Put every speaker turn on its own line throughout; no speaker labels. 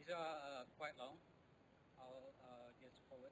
These are quite long. I'll just forward.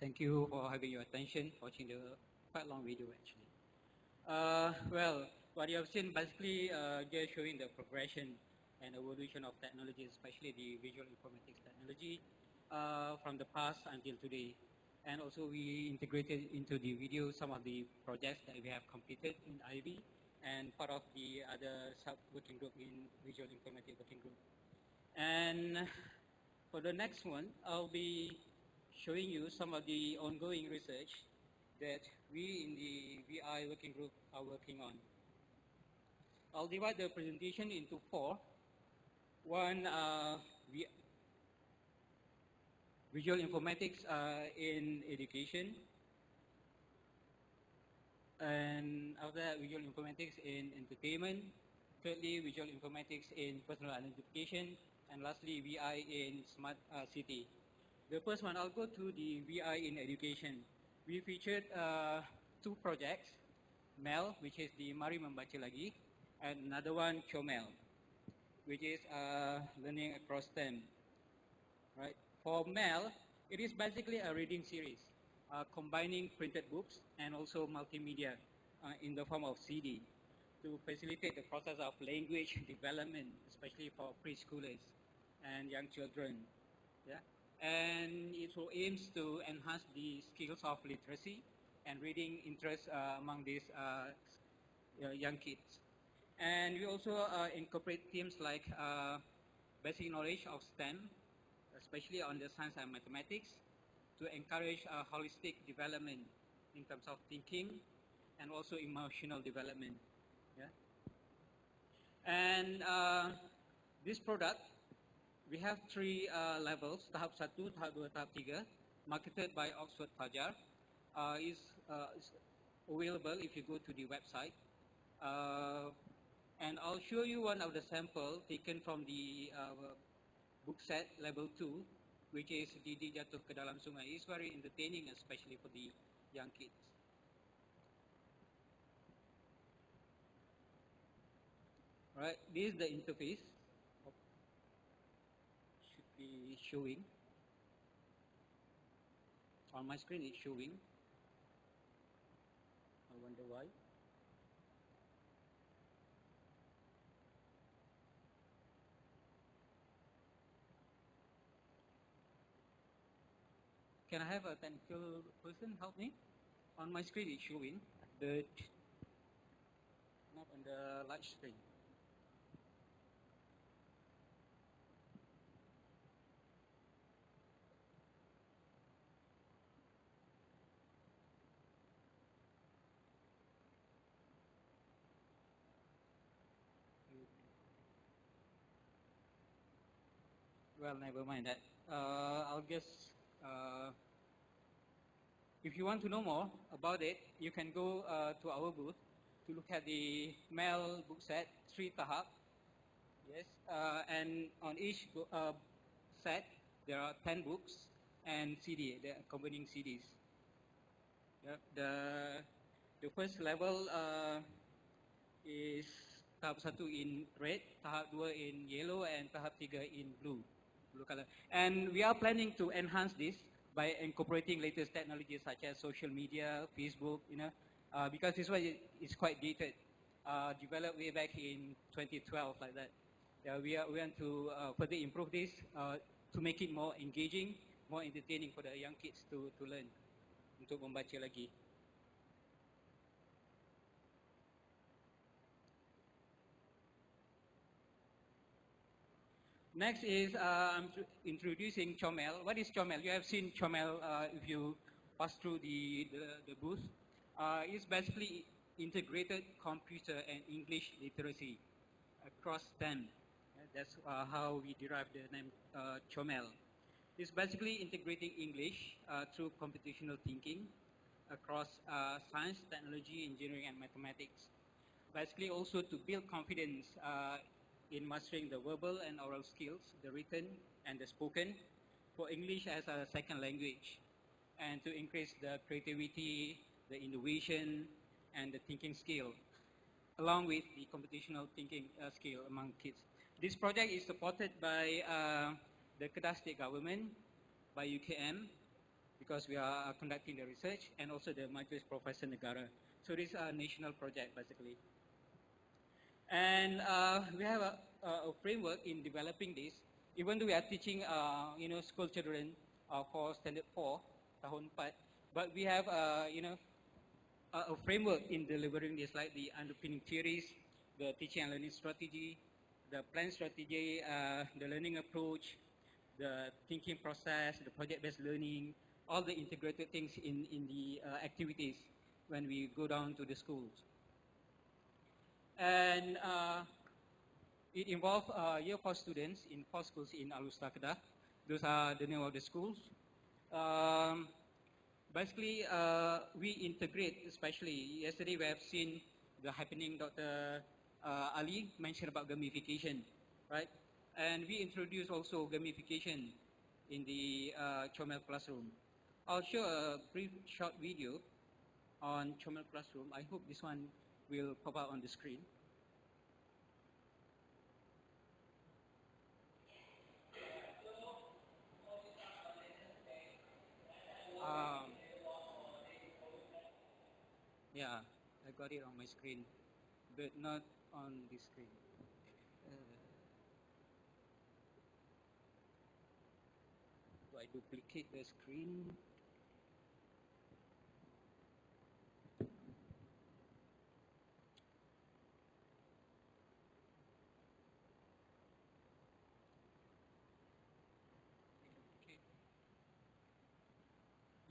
thank you for having your attention, watching the quite long video actually. Well, what you have seen basically just showing the progression and evolution of technology, especially the visual informatics technology from the past until today. And also we integrated into the video some of the projects that we have completed in IB and part of the other sub-working group in visual informatics working group. And for the next one, I'll be showing you some of the ongoing research that we in the VI working group are working on. I'll divide the presentation into four. One, visual informatics in education. And after that, visual informatics in entertainment. Thirdly, visual informatics in personal identification. And lastly, VI in smart city. The first one, I'll go to the VI in education. We featured two projects, MEL, which is the Mari Membaca Lagi, and another one, CHOMEL, which is learning across STEM. Right? For MEL, it is basically a reading series, combining printed books and also multimedia in the form of CD to facilitate the process of language development, especially for preschoolers and young children. Yeah? And it aims to enhance the skills of literacy and reading interest among these young kids. And we also incorporate themes like basic knowledge of STEM, especially on the science and mathematics, to encourage holistic development in terms of thinking and also emotional development. Yeah? And this product, we have three levels, tahap 1, tahap 2, tahap 3, marketed by Oxford Fajar. Is available if you go to the website. And I'll show you one of the samples taken from the book set level 2, which is Didik Jatuh ke Dalam Sungai. It's very entertaining, especially for the young kids. Right, this is the interface. Should be showing. On my screen it's showing. I wonder why. Can I have a technical person help me? On my screen it's showing, but not on the large screen. Well, never mind that. I'll just, if you want to know more about it, you can go to our booth to look at the MEL book set, 3 tahap. Yes, and on each set, there are 10 books and CD, the accompanying CDs. Yeah, the first level is tahap 1 in red, tahap 2 in yellow, and tahap 3 in blue color. And we are planning to enhance this by incorporating latest technologies such as social media, Facebook, because this one is quite dated, developed way back in 2012 like that. We want to further improve this to make it more engaging, more entertaining for the young kids to learn, untuk membaca lagi. Next is I'm introducing CHOMEL. What is CHOMEL? You have seen CHOMEL if you pass through the booth. It's basically integrated computer and English literacy across STEM. That's how we derived the name CHOMEL. It's basically integrating English through computational thinking across science, technology, engineering, and mathematics. Basically also to build confidence in mastering the verbal and oral skills, the written and the spoken, for English as a second language, and to increase the creativity, the innovation, and the thinking skill, along with the computational thinking skill among kids. This project is supported by the Kedah State Government, by UKM, because we are conducting the research, and also the Majlis Profesor Negara. So this is a national project, basically. And we have a framework in developing this. Even though we are teaching, school children for Standard 4, tahun 4, but we have, a framework in delivering this, like the underpinning theories, the teaching and learning strategy, the plan strategy, the learning approach, the thinking process, the project-based learning, all the integrated things in the activities when we go down to the schools. And it involves year 4 students in 4 schools in Alustar Kedah. Those are the name of the schools. Basically, we integrate, especially yesterday we have seen the happening, Dr. Ali mentioned about gamification, right? And we introduce also gamification in the Chomel classroom. I'll show a brief short video on Chomel classroom. I hope this one will pop out on the screen. Yeah, I got it on my screen, but not on this screen. Do I duplicate the screen?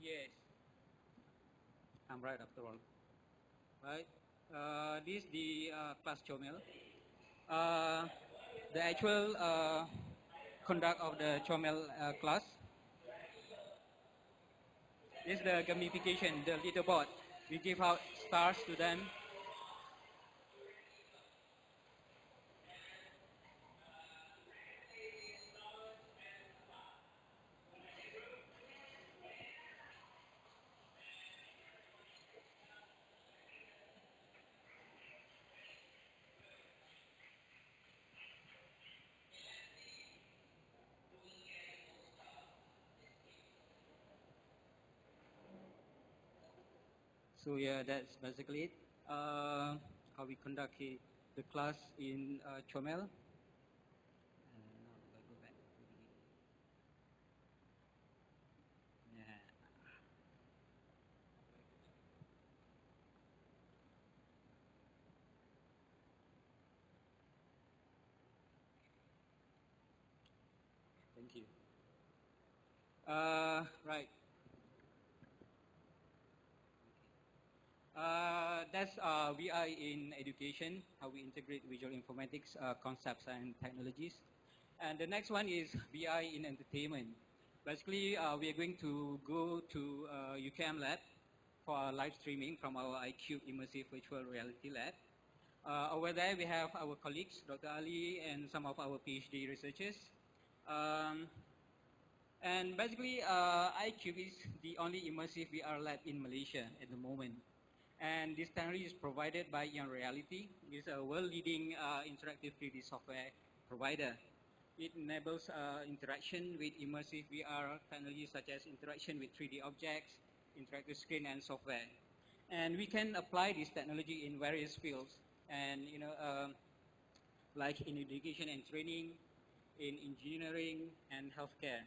Yes, I'm right after all. Right, this is the class Chomel. The actual conduct of the Chomel class. This is the gamification, the leaderboard. We give out stars to them. So yeah, that's basically it. How we conduct the class in Chomel. Thank you. Right. That's VI in education, how we integrate visual informatics concepts and technologies. And the next one is VI in entertainment. Basically, we are going to go to UKM lab for our live streaming from our iCube Immersive Virtual Reality Lab. Over there, we have our colleagues, Dr. Ali, and some of our PhD researchers. And basically, iCube is the only immersive VR lab in Malaysia at the moment. And this technology is provided by Ion Reality. It's a world-leading interactive 3D software provider. It enables interaction with immersive VR technologies such as interaction with 3D objects, interactive screen, and software. And we can apply this technology in various fields, and like in education and training, in engineering and healthcare.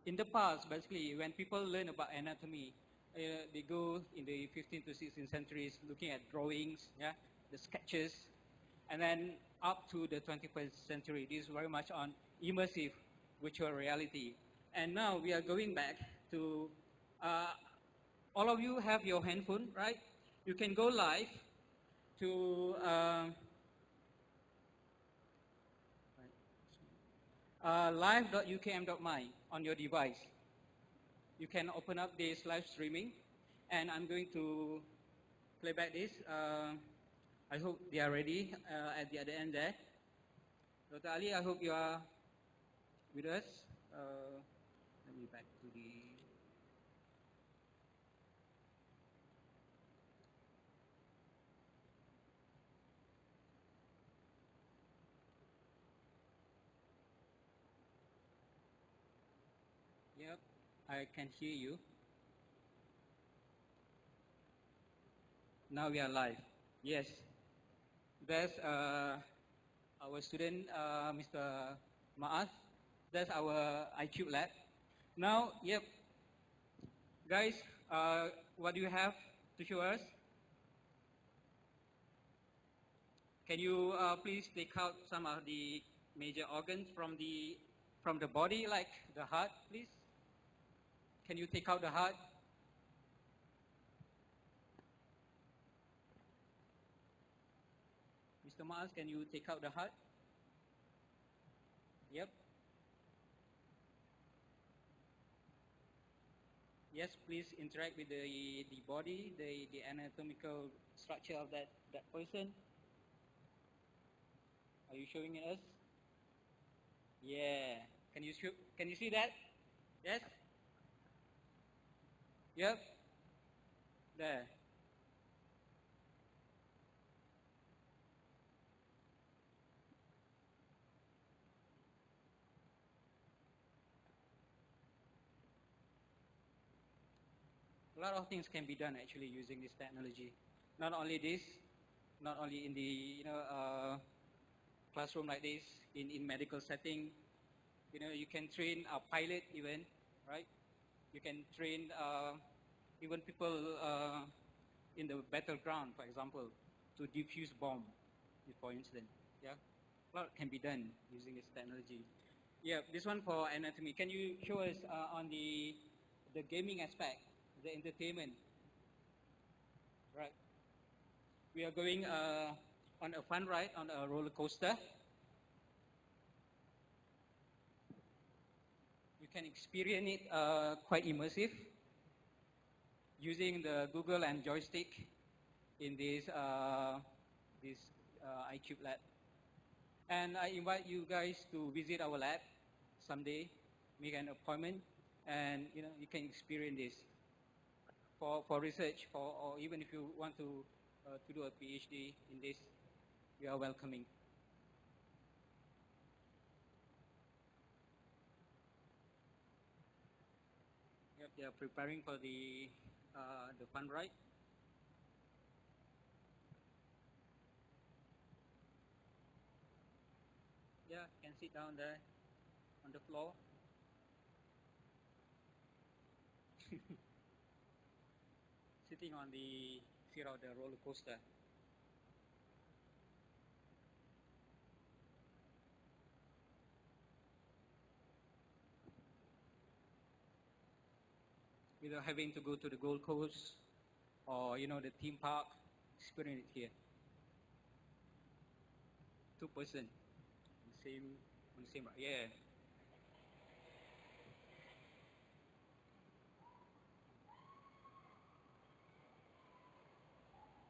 In the past, basically, when people learn about anatomy, they go in the 15th to 16th centuries looking at drawings, yeah, the sketches, and then up to the 21st century, this is very much on immersive virtual reality. And now we are going back to, all of you have your handphone, right? You can go live to live.ukm.my on your device. You can open up this live streaming, and I'm going to play back this. I hope they are ready at the other end there. Dr. Ali, I hope you are with us. Let me back to the... I can hear you. Now we are live. Yes. There's our student, Mr. Maas. That's our iCube lab. Now, yep. Guys, what do you have to show us? Can you please take out some of the major organs from the body, like the heart, please? Can you take out the heart? Mr. Maas, can you take out the heart? Yep. Yes, please interact with the body, the anatomical structure of that person. Are you showing it us? Yeah. Can you see that? Yes? Yep. There. A lot of things can be done actually using this technology. Not only this, not only in the classroom like this, in medical setting, you can train a pilot even, right? You can train even people in the battleground, for example, to defuse bomb, for instance. Yeah, a lot can be done using this technology. Yeah, this one for anatomy. Can you show us on the gaming aspect, the entertainment? Right. We are going on a fun ride on a roller coaster. You can experience it quite immersive using the Google and joystick in this iCube lab. And I invite you guys to visit our lab someday, make an appointment, and you can experience this for research, or even if you want to do a PhD in this, you are welcoming. Yep, they are preparing for the fun ride. Yeah, can sit down there on the floor. Sitting on the seat of the roller coaster. Without having to go to the Gold Coast or the theme park, experience it here. 2 person, on the same, yeah.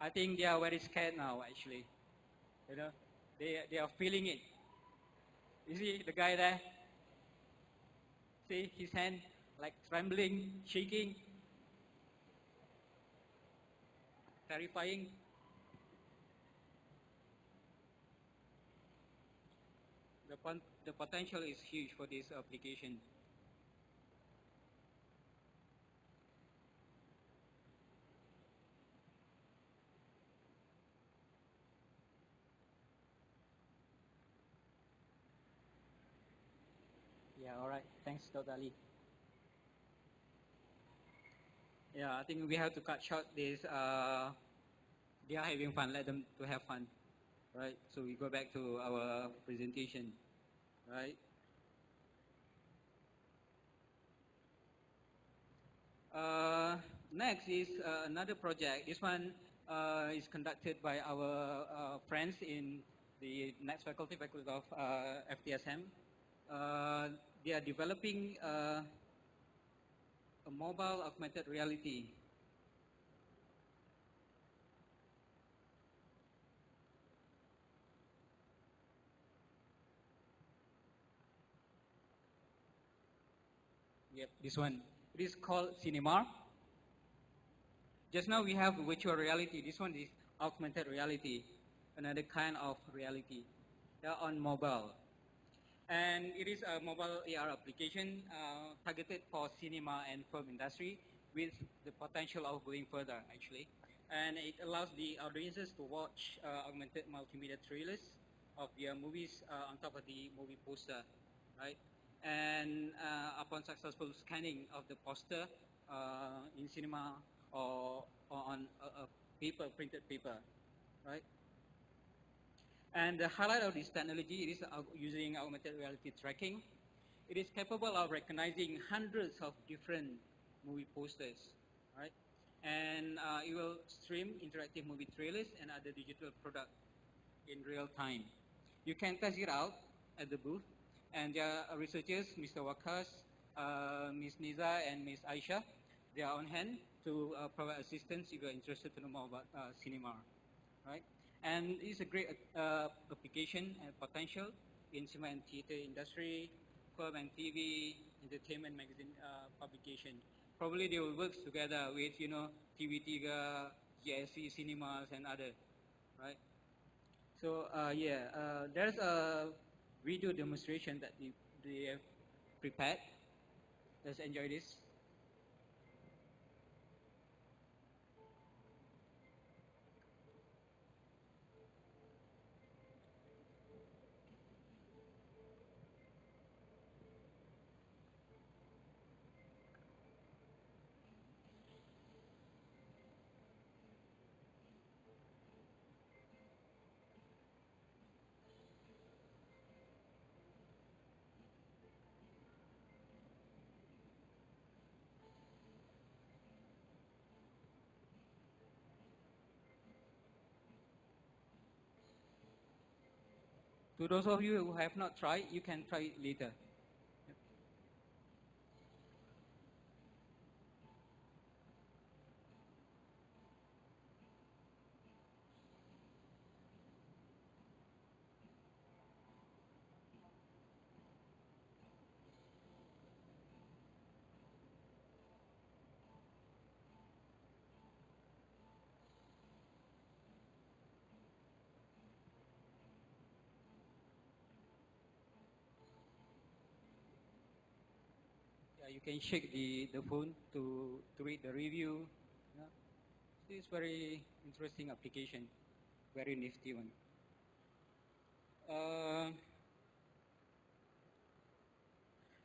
I think they are very scared now, actually. They are feeling it. You see the guy there? See his hand like trembling, shaking, terrifying. The potential is huge for this application. Yeah, all right. Thanks, Dr. Ali. Yeah, I think we have to cut short this. They are having fun. Let them to have fun, right? So we go back to our presentation, right? Next is another project. This one is conducted by our friends in the next faculty of FTSM. They are developing a mobile augmented reality. Yep, this one. It is called Cinema. Just now we have virtual reality. This one is augmented reality, another kind of reality. They are on mobile. And it is a mobile AR application targeted for cinema and film industry with the potential of going further, actually. And it allows the audiences to watch augmented multimedia trailers of their movies on top of the movie poster, right? And upon successful scanning of the poster in cinema or on a paper, printed paper, right? And the highlight of this technology is using augmented reality tracking. It is capable of recognizing hundreds of different movie posters, right? And it will stream interactive movie trailers and other digital products in real time. You can test it out at the booth, and there are researchers, Mr. Wakas, Ms. Niza, and Ms. Aisha. They are on hand to provide assistance if you're interested to know more about cinema, right? And it's a great application and potential in cinema and theater industry, film and TV, entertainment magazine publication. Probably they will work together with, TV3, GSC cinemas and other, right? So yeah, there's a video demonstration that they have prepared. Let's enjoy this. To those of you who have not tried, you can try it later. Yeah, you can shake the phone to read the review. Yeah. It's very interesting application, very nifty one. Uh,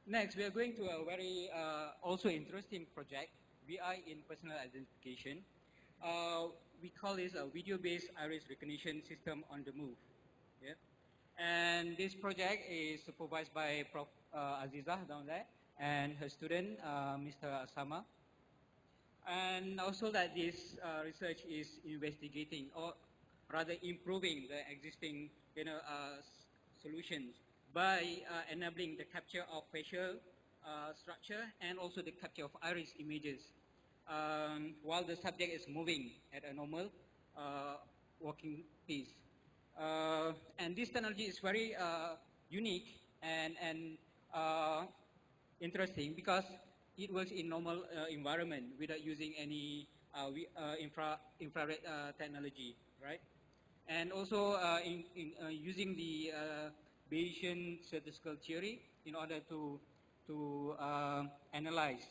Next, we are going to a very also interesting project, VI in personal identification. We call this a video-based iris recognition system on the move. Yeah? And this project is supervised by Prof. Azizah down there and her student, Mr. Asama. And also that this research is investigating or rather improving the existing solutions by enabling the capture of facial structure and also the capture of iris images while the subject is moving at a normal walking pace. And this technology is very unique and interesting because it works in normal environment without using any infrared technology, right? And also using the Bayesian statistical theory in order to analyze.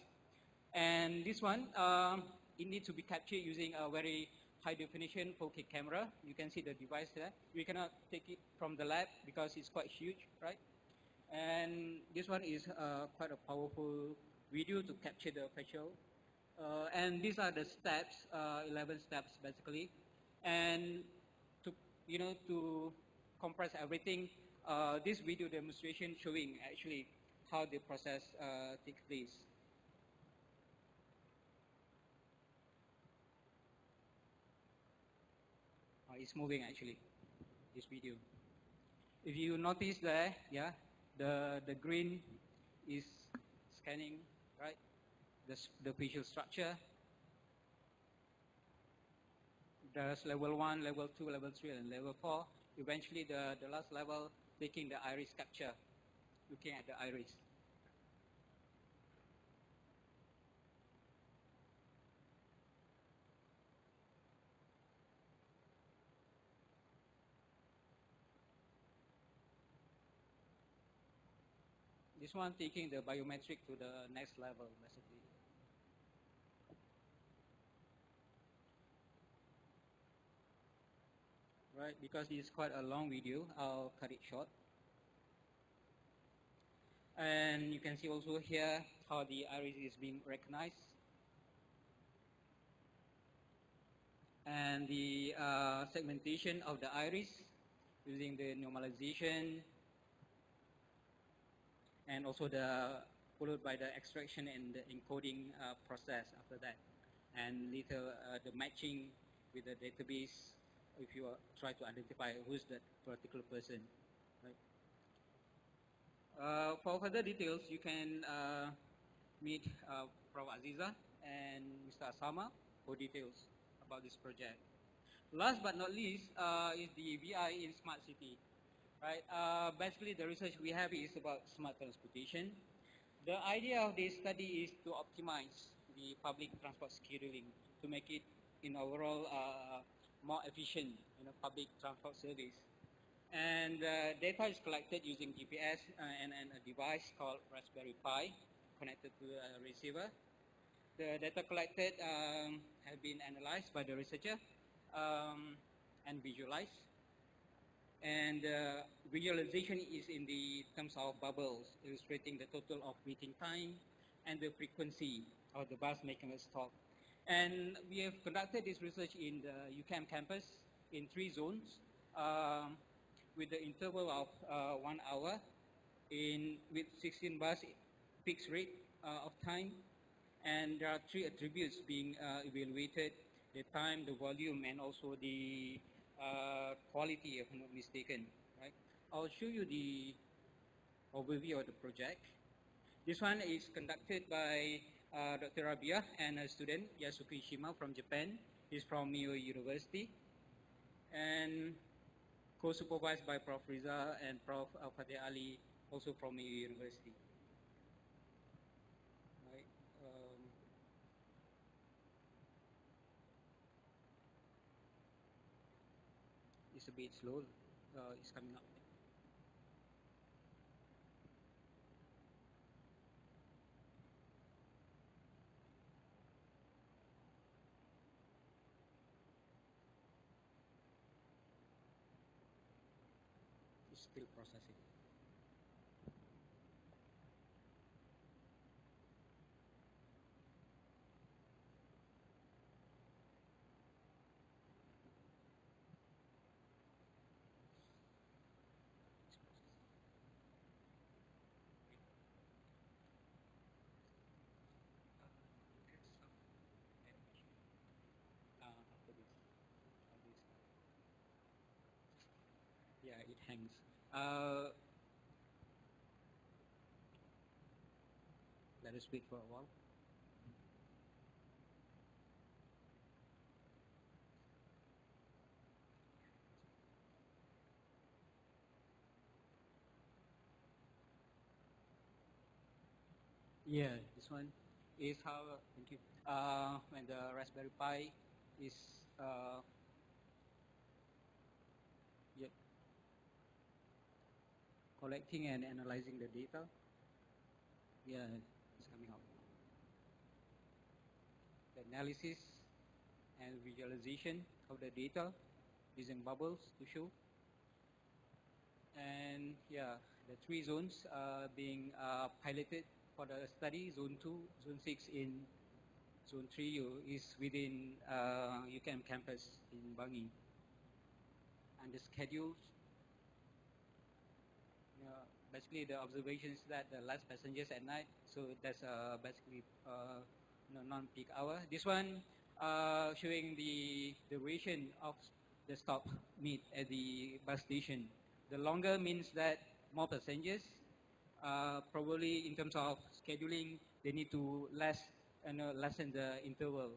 And this one, it needs to be captured using a very high definition 4K camera. You can see the device there. We cannot take it from the lab because it's quite huge, right? And this one is quite a powerful video to capture the facial. And these are the steps, 11 steps basically. And to, to compress everything, this video demonstration showing actually how the process takes place. It's moving actually, this video. If you notice there, yeah, the green is scanning, right? The facial structure. There's level 1, level 2, level 3, and level 4. Eventually, the last level taking the iris capture, looking at the iris. This one taking the biometric to the next level, basically. Right, because it's quite a long video, I'll cut it short. And you can see also here how the iris is being recognized. And the segmentation of the iris using the normalization, and also followed by the extraction and the encoding process after that. And later the matching with the database if you try to identify who's that particular person. Right? For further details, you can meet Prof. Aziza and Mr. Asama for details about this project. Last but not least is the VI in Smart City. Right? Basically, the research we have is about smart transportation. The idea of this study is to optimize the public transport scheduling to make it in overall more efficient public transport service. And data is collected using GPS and a device called Raspberry Pi connected to a receiver. The data collected have been analyzed by the researcher and visualized. And visualization is in the terms of bubbles, illustrating the total of meeting time and the frequency of the bus making a stop. And we have conducted this research in the UCAM campus in 3 zones with the interval of 1 hour with 16 bus fixed rate of time. And there are 3 attributes being evaluated: the time, the volume, and also the quality, if I'm not mistaken. Right? I'll show you the overview of the project. This one is conducted by Dr. Rabia and a student, Yasuki Shima from Japan. He's from Mio University. And co-supervised by Prof. Riza and Prof. Fateh Ali, also from Mio University. Right. It's a bit slow. It's coming up. It's still processing. After this. Yeah, it hangs. Let us wait for a while. Yeah, this one is how, thank you, when the Raspberry Pi is yep, collecting and analyzing the data. Yeah, it's coming out. The analysis and visualization of the data using bubbles to show. And yeah, the 3 zones are being piloted for the study. Zone 2, Zone 6 in Zone 3 is within UCAM campus in Bangi. And the schedules, basically the observations that the last passengers at night, so that's basically non-peak hour. This one showing the duration of the stop meet at the bus station. The longer means that more passengers. Probably in terms of scheduling, they need to lessen the interval,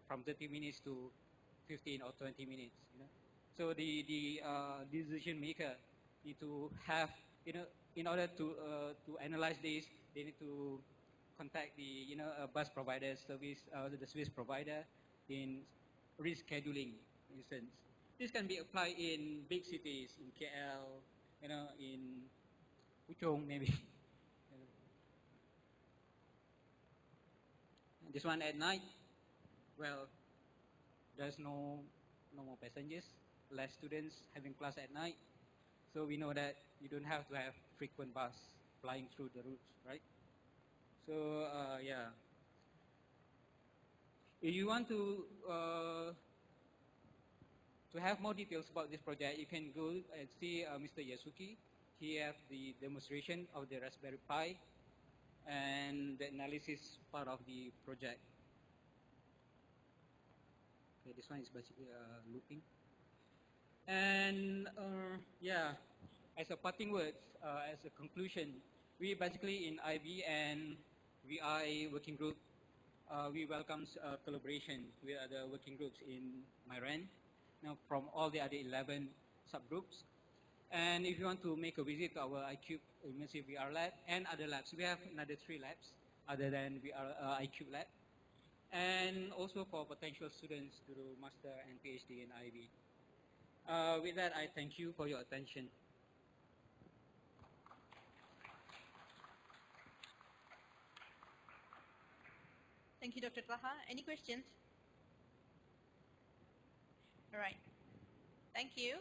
from 30 minutes to 15 or 20 minutes. So the decision maker need to have, in order to analyze this, they need to contact the bus provider service, the service provider in rescheduling, for instance. This can be applied in big cities, in KL, in Puchong maybe. This one at night, well, there's no more passengers, less students having class at night. So we know that you don't have to have frequent bus flying through the routes, right? So yeah, if you want to have more details about this project, you can go and see Mr. Yasuki. He has the demonstration of the Raspberry Pi and the analysis part of the project. Okay, this one is basically looping. And yeah, as a parting words, as a conclusion, we basically in IB and VI working group, we welcome collaboration with other working groups in Myran, from all the other 11 subgroups. And if you want to make a visit to our iCube Immersive VR lab and other labs, we have another 3 labs other than VR iCube lab. And also for potential students to do master and PhD in IB. With that, I thank you for your attention.
Thank you, Dr. Taha. Any questions? All right. Thank you.